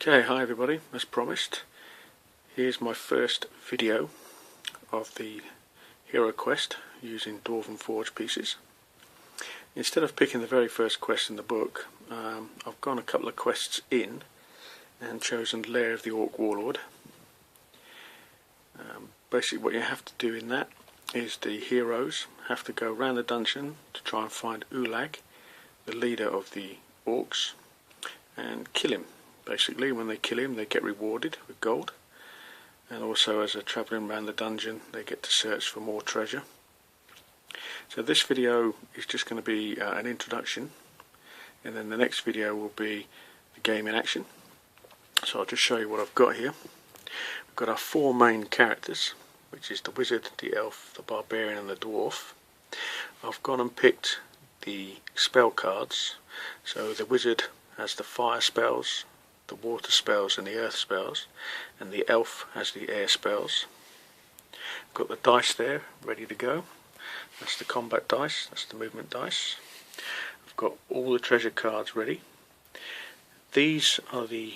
Okay, hi everybody, as promised, here's my first video of the hero quest using Dwarven Forge pieces. Instead of picking the very first quest in the book, I've gone a couple of quests in and chosen Lair of the Orc Warlord. Basically what you have to do in that is the heroes have to go around the dungeon to try and find Ulag, the leader of the orcs, and kill him. Basically, when they kill him, they get rewarded with gold, and also as they're travelling around the dungeon, they get to search for more treasure. So this video is just going to be an introduction, and then the next video will be the game in action. So I'll just show you what I've got here. We've got our four main characters, which is the wizard, the elf, the barbarian and the dwarf. I've gone and picked the spell cards. So the wizard has the fire spells, the water spells and the earth spells, and the elf has the air spells. Got the dice there ready to go. That's the combat dice, that's the movement dice. I've got all the treasure cards ready. These are the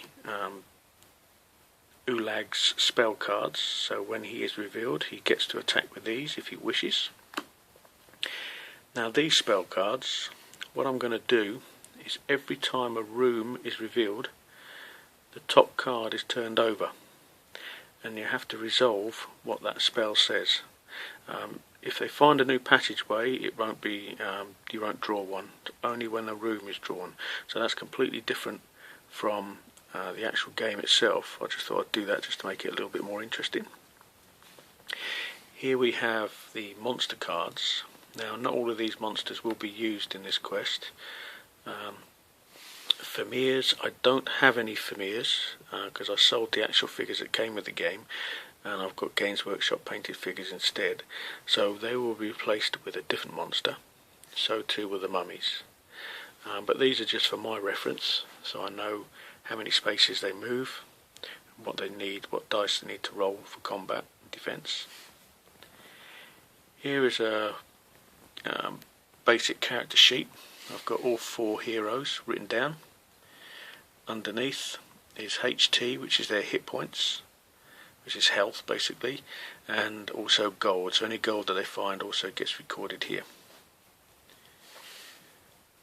Ulag's spell cards, so when he is revealed he gets to attack with these if he wishes. Now these spell cards, what I'm going to do is every time a room is revealed, the top card is turned over and you have to resolve what that spell says. If they find a new passageway, it won't be you won't draw one, only when the room is drawn. So that's completely different from the actual game itself. I just thought I'd do that just to make it a little bit more interesting. Here we have the monster cards. Now not all of these monsters will be used in this quest. Famirs, I don't have any Famirs because I sold the actual figures that came with the game, and I've got Games Workshop painted figures instead, so they will be replaced with a different monster. So too will the mummies, but these are just for my reference, so I know how many spaces they move, what they need, what dice they need to roll for combat and defence. Here is a basic character sheet. I've got all four heroes written down. Underneath is HT, which is their hit points, which is health basically, and also gold. So any gold that they find also gets recorded here.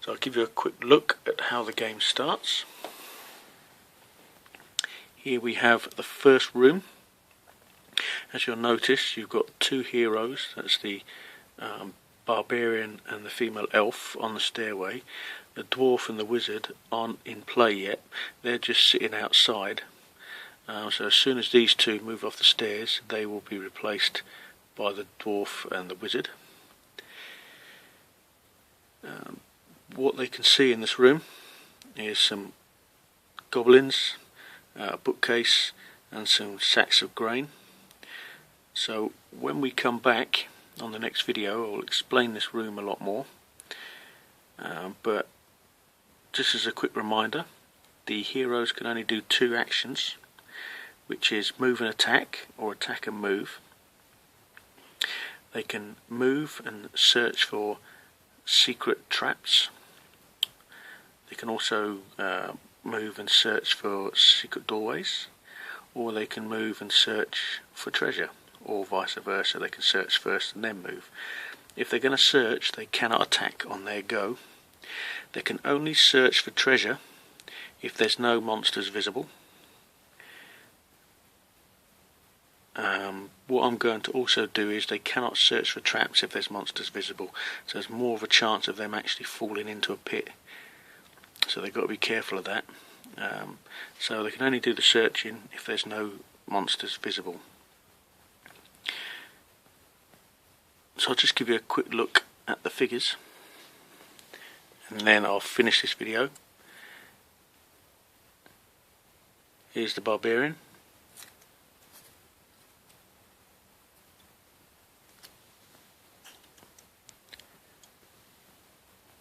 So I'll give you a quick look at how the game starts. Here we have the first room. As you'll notice, you've got two heroes. That's the barbarian and the female elf on the stairway. The dwarf and the wizard aren't in play yet, they're just sitting outside. So as soon as these two move off the stairs, they will be replaced by the dwarf and the wizard. What they can see in this room is some goblins, a bookcase and some sacks of grain. So when we come back on the next video, I'll explain this room a lot more, but just as a quick reminder, the heroes can only do two actions, which is move and attack, or attack and move. They can move and search for secret traps. They can also move and search for secret doorways, or they can move and search for treasure, or vice versa. They can search first and then move. If they're going to search, they cannot attack on their go. They can only search for treasure if there's no monsters visible. What I'm going to also do is they cannot search for traps if there's monsters visible, so there's more of a chance of them actually falling into a pit. So they've got to be careful of that. So they can only do the searching if there's no monsters visible. So I'll just give you a quick look at the figures, and then I'll finish this video. Here's the barbarian.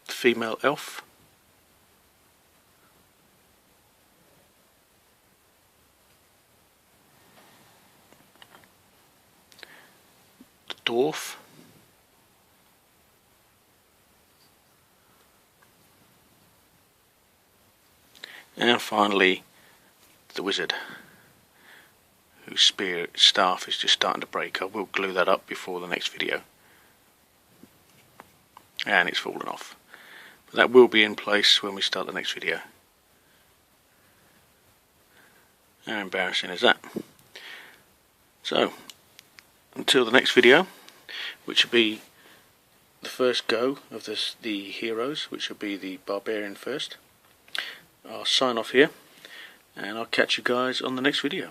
The female elf. The dwarf. And finally the wizard, whose staff is just starting to break. I will glue that up before the next video. And it's fallen off. But that will be in place when we start the next video. How embarrassing is that? So, until the next video, which will be the first go of the heroes, which will be the barbarian first, I'll sign off here, and I'll catch you guys on the next video.